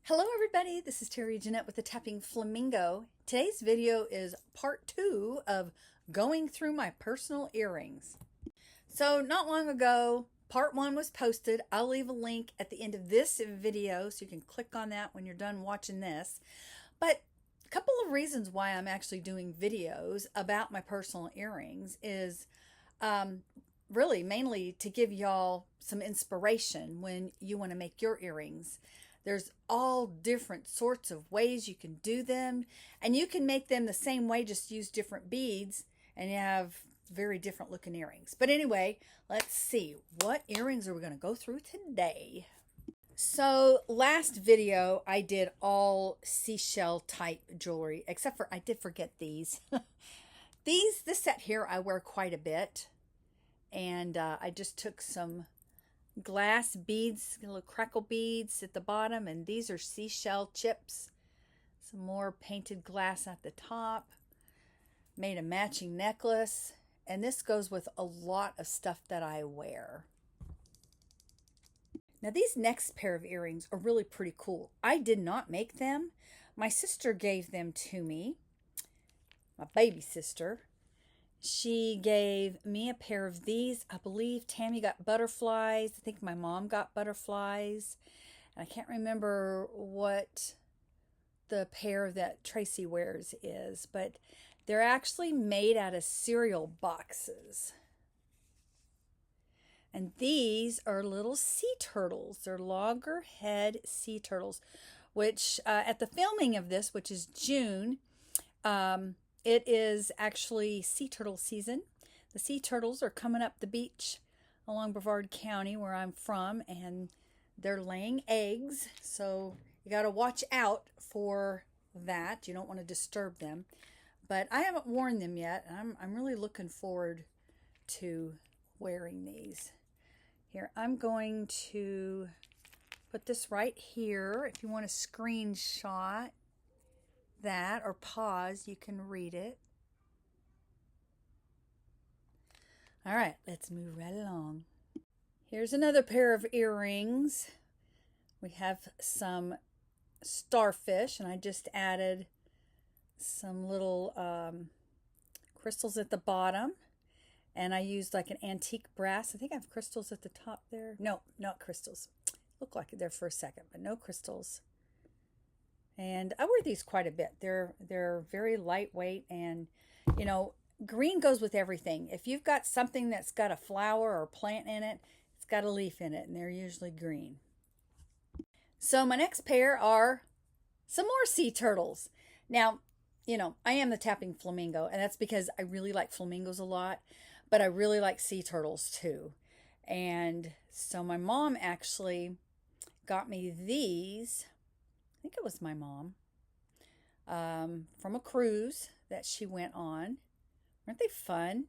Hello everybody, this is Terry Jeanette with the Tappingflamingo. Today's video is part 2 of going through my personal earrings. So not long ago, part 1 was posted. I'll leave a link at the end of this video so you can click on that when you're done watching this. But a couple of reasons why I'm actually doing videos about my personal earrings is really mainly to give y'all some inspiration when you want to make your earrings. There's all different sorts of ways you can do them, and you can make them the same way, just use different beads, and you have very different looking earrings. But anyway, let's see, what earrings are we going to go through today? So last video, I did all seashell type jewelry, except for I did forget these. This set here I wear quite a bit, and I just took some glass beads, little crackle beads at the bottom, and these are seashell chips. Some more painted glass at the top. Made a matching necklace, and this goes with a lot of stuff that I wear. Now these next pair of earrings are really pretty cool. I did not make them. My sister gave them to me, my baby sister. She gave me a pair of these. I believe Tammy got butterflies. I think my mom got butterflies. And I can't remember what the pair that Tracy wears is, but they're actually made out of cereal boxes. And these are little sea turtles. They're loggerhead sea turtles, which at the filming of this, which is June, it is actually sea turtle season. The sea turtles are coming up the beach along Brevard County where I'm from, and they're laying eggs. So you got to watch out for that. You don't want to disturb them. But I haven't worn them yet. I'm really looking forward to wearing these. Here, I'm going to put this right here. If you want to screenshot that or pause, you can read it. All right, let's move right along. Here's another pair of earrings. We have some starfish, and I just added some little crystals at the bottom, and I used like an antique brass. I think I have crystals at the top there. No, not crystals. Look like it there for a second, but no crystals. And I wear these quite a bit. They're very lightweight, and you know, green goes with everything. If you've got something that's got a flower or plant in it, it's got a leaf in it, and they're usually green. So my next pair are some more sea turtles. Now, you know, I am the tapping flamingo, and that's because I really like flamingos a lot, but I really like sea turtles too. And so my mom actually got me these. I think it was my mom, from a cruise that she went on. Weren't they fun?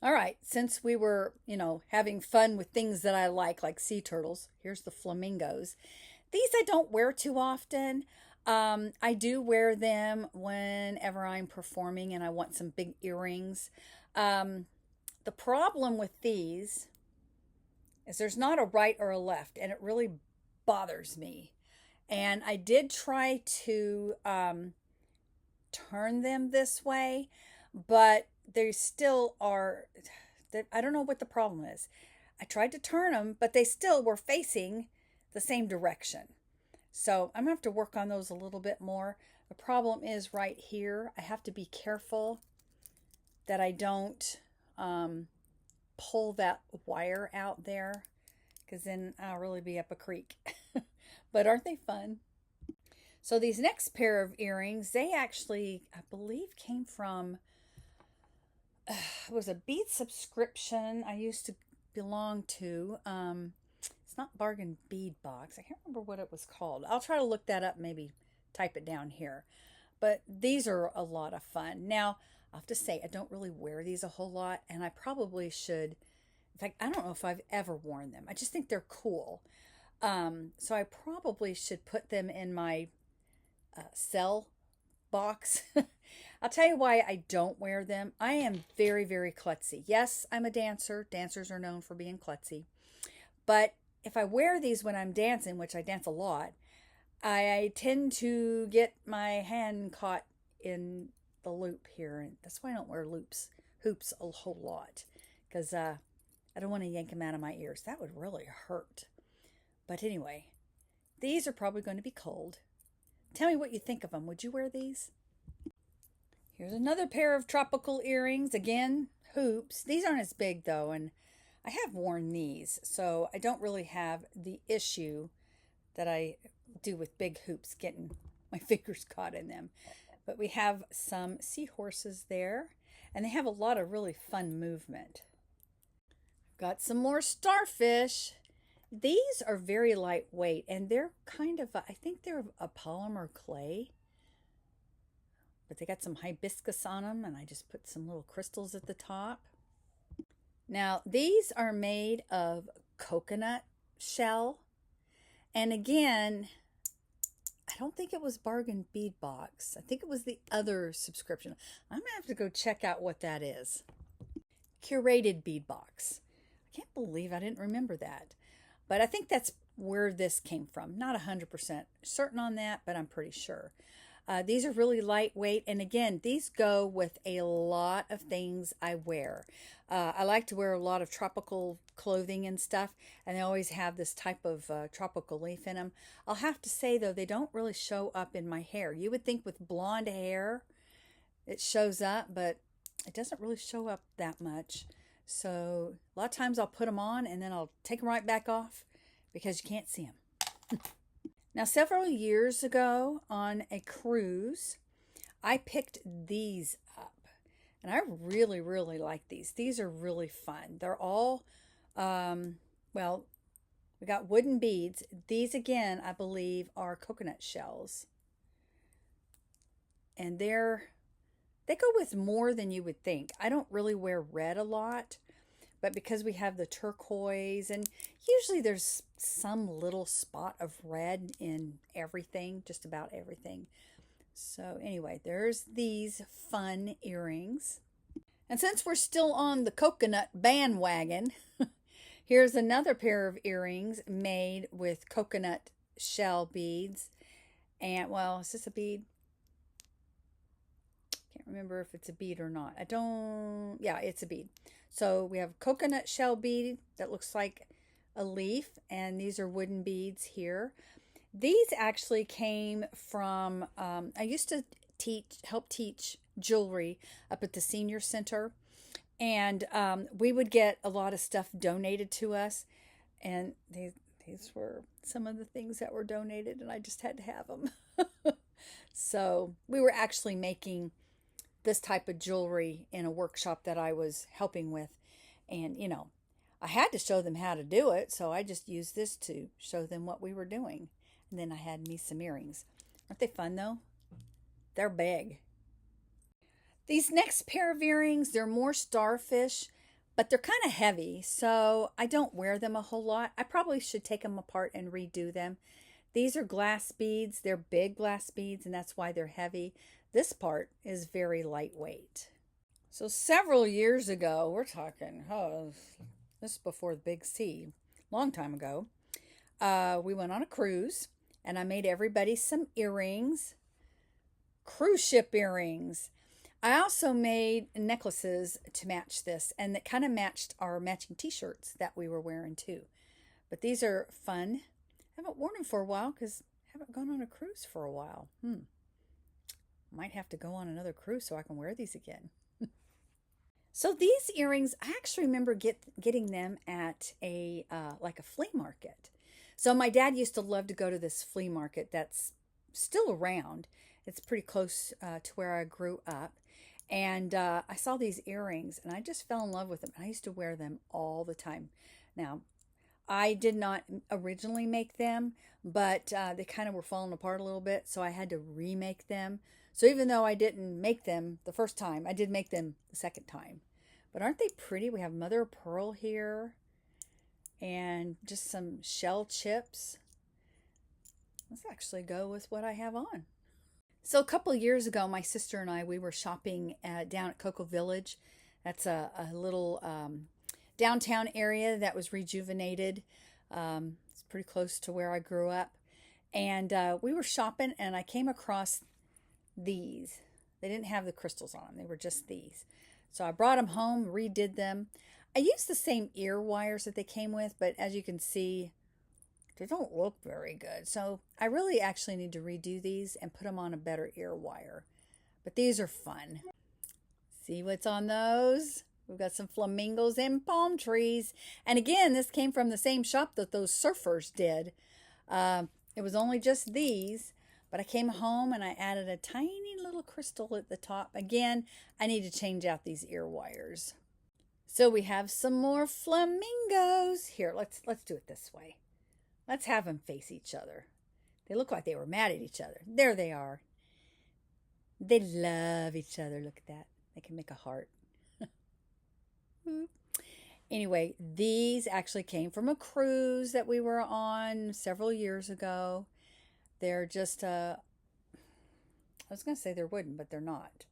All right, since we were, you know, having fun with things that I like sea turtles, here's the flamingos. These I don't wear too often. I do wear them whenever I'm performing and I want some big earrings. The problem with these is there's not a right or a left, and it really bothers me. And I did try to turn them this way, but they still are, I don't know what the problem is. I tried to turn them, but they still were facing the same direction. So I'm going to have to work on those a little bit more. The problem is right here. I have to be careful that I don't pull that wire out there, because then I'll really be up a creek. But aren't they fun? So these next pair of earrings, they actually, I believe, came from, it was a bead subscription I used to belong to. It's not Bargain Bead Box. I can't remember what it was called. I'll try to look that up, maybe type it down here. But these are a lot of fun. Now, I'll have to say, I don't really wear these a whole lot, and I probably should. In fact, I don't know if I've ever worn them. I just think they're cool. So I probably should put them in my sell box. I'll tell you why I don't wear them. I am very, very klutzy. Yes, I'm a dancer. Dancers are known for being klutzy. But if I wear these when I'm dancing, which I dance a lot, I tend to get my hand caught in the loop here. And that's why I don't wear hoops a whole lot, because I don't want to yank them out of my ears. That would really hurt. But anyway, these are probably going to be cold. Tell me what you think of them. Would you wear these? Here's another pair of tropical earrings. Again, hoops. These aren't as big though, and I have worn these, so I don't really have the issue that I do with big hoops getting my fingers caught in them. But we have some seahorses there, and they have a lot of really fun movement. Got some more starfish. These are very lightweight, and they're kind of, I think they're a polymer clay. But they got some hibiscus on them, and I just put some little crystals at the top. Now, these are made of coconut shell. And again, I don't think it was Bargain Bead Box. I think it was the other subscription. I'm going to have to go check out what that is. Curated Bead Box. I can't believe I didn't remember that. But I think that's where this came from. Not 100% certain on that, but I'm pretty sure. These are really lightweight, and again, these go with a lot of things I wear. I like to wear a lot of tropical clothing and stuff, and they always have this type of tropical leaf in them. I'll have to say, though, they don't really show up in my hair. You would think with blonde hair it shows up, but it doesn't really show up that much. So a lot of times I'll put them on, and then I'll take them right back off because you can't see them. Now, several years ago on a cruise, I picked these up, and I really, really like these. These are really fun. They're all, well, we got wooden beads. These, again, I believe are coconut shells. And they go with more than you would think. I don't really wear red a lot, but because we have the turquoise, and usually there's some little spot of red in everything, just about everything. So anyway, there's these fun earrings. And since we're still on the coconut bandwagon, here's another pair of earrings made with coconut shell beads. And, well, is this a bead? Can't remember if it's a bead or not. Yeah, it's a bead. So we have coconut shell bead that looks like a leaf, and these are wooden beads here. These actually came from, I used to help teach jewelry up at the senior center, and we would get a lot of stuff donated to us, and these were some of the things that were donated, and I just had to have them. So we were actually making this type of jewelry in a workshop that I was helping with. And, you know, I had to show them how to do it, so I just used this to show them what we were doing. And then I had me some earrings. Aren't they fun, though? They're big. These next pair of earrings, they're more starfish, but they're kind of heavy, so I don't wear them a whole lot. I probably should take them apart and redo them. These are glass beads. They're big glass beads, and that's why they're heavy. This part is very lightweight. So several years ago, we're talking, this is before the big C, long time ago, we went on a cruise, and I made everybody some earrings, cruise ship earrings. I also made necklaces to match this, and that kind of matched our matching t-shirts that we were wearing too. But these are fun. I haven't worn them for a while because I haven't gone on a cruise for a while. Might have to go on another cruise so I can wear these again. So these earrings, I actually remember getting them at a like a flea market. So my dad used to love to go to this flea market that's still around. It's pretty close to where I grew up. And I saw these earrings, and I just fell in love with them. I used to wear them all the time. Now, I did not originally make them, but they kind of were falling apart a little bit, so I had to remake them. So even though I didn't make them the first time, I did make them the second time. But aren't they pretty? We have mother of pearl here and just some shell chips. Let's actually go with what I have on. So a couple of years ago, my sister and I, we were shopping down at Cocoa Village. That's a little downtown area that was rejuvenated. It's pretty close to where I grew up. And we were shopping and I came across these. They didn't have the crystals on them. They were just these. So I brought them home, redid them. I used the same ear wires that they came with, but as you can see, they don't look very good. So I really actually need to redo these and put them on a better ear wire. But these are fun. See what's on those? We've got some flamingos and palm trees. And again, this came from the same shop that those surfers did. It was only just these, but I came home and I added a tiny little crystal at the top. Again, I need to change out these ear wires. So we have some more flamingos. Here, let's do it this way. Let's have them face each other. They look like they were mad at each other. There they are. They love each other. Look at that. They can make a heart. Anyway, these actually came from a cruise that we were on several years ago. They're just, I was going to say they're wooden, but they're not.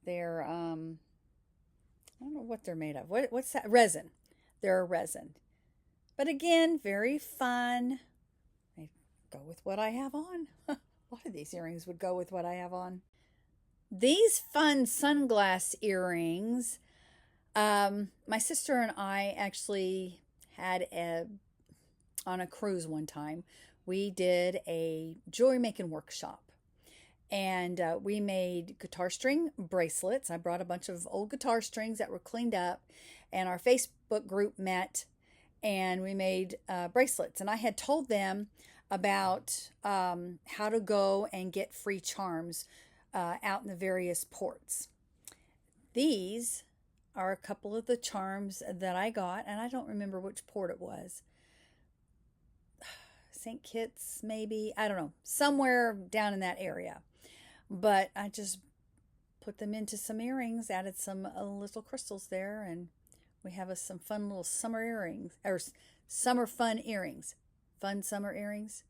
They're, I don't know what they're made of. What's that? Resin. They're a resin. But again, very fun. They go with what I have on. A lot of these earrings would go with what I have on. These fun sunglass earrings, my sister and I actually had on a cruise one time. We did a jewelry making workshop. And we made guitar string bracelets. I brought a bunch of old guitar strings that were cleaned up. And our Facebook group met. And we made bracelets. And I had told them about how to go and get free charms out in the various ports. These are a couple of the charms that I got. And I don't remember which port it was. St. Kitts, maybe. I don't know. Somewhere down in that area. But I just put them into some earrings, added some little crystals there, and we have some fun little summer earrings, or summer fun earrings. Fun summer earrings?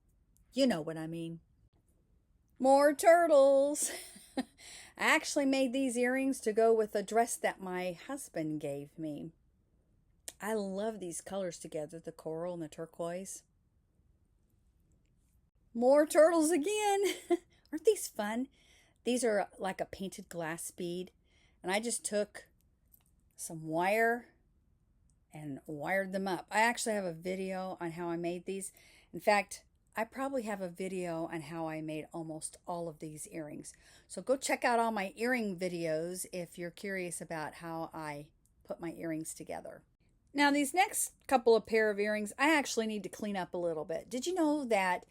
You know what I mean. More turtles. I actually made these earrings to go with a dress that my husband gave me. I love these colors together, the coral and the turquoise. More turtles again. Aren't these fun? These are like a painted glass bead. And I just took some wire and wired them up. I actually have a video on how I made these. In fact, I probably have a video on how I made almost all of these earrings. So go check out all my earring videos if you're curious about how I put my earrings together. Now these next couple of pair of earrings, I actually need to clean up a little bit. Did you know that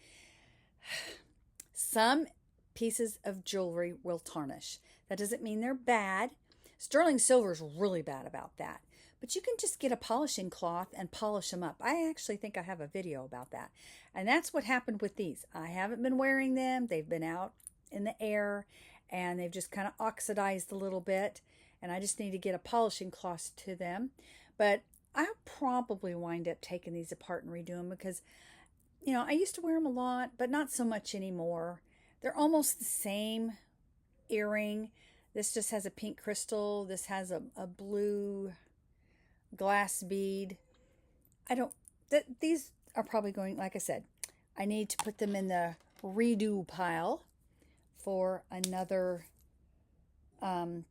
some pieces of jewelry will tarnish? That doesn't mean they're bad. Sterling silver is really bad about that. But you can just get a polishing cloth and polish them up. I actually think I have a video about that. And that's what happened with these. I haven't been wearing them. They've been out in the air and they've just kind of oxidized a little bit. And I just need to get a polishing cloth to them. But I'll probably wind up taking these apart and redo them because, you know, I used to wear them a lot, but not so much anymore. They're almost the same earring. This just has a pink crystal. This has a blue glass bead. These are probably going, like I said, I need to put them in the redo pile for another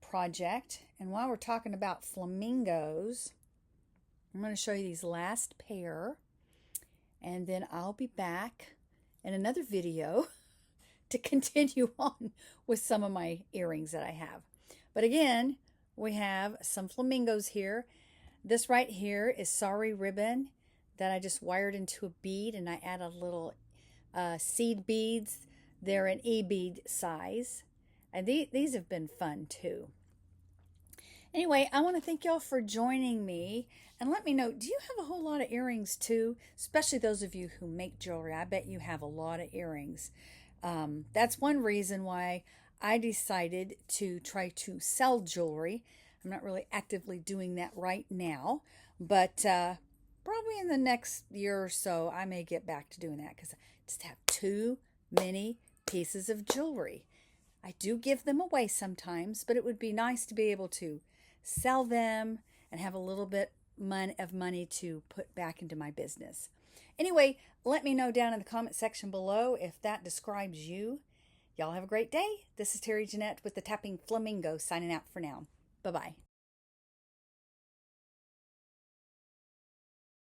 project. And while we're talking about flamingos, I'm going to show you these last pair. And then I'll be back in another video to continue on with some of my earrings that I have. But again, we have some flamingos here. This right here is sari ribbon that I just wired into a bead, and I add a little seed beads. They're an E-bead size. And these have been fun too. Anyway, I want to thank y'all for joining me. And let me know, do you have a whole lot of earrings too? Especially those of you who make jewelry. I bet you have a lot of earrings. That's one reason why I decided to try to sell jewelry. I'm not really actively doing that right now, but probably in the next year or so, I may get back to doing that because I just have too many pieces of jewelry. I do give them away sometimes, but it would be nice to be able to sell them and have a little bit of money to put back into my business. Anyway, let me know down in the comment section below if that describes you. Y'all have a great day. This is Terry Jeanette with the Tapping Flamingo signing out for now. Bye-bye.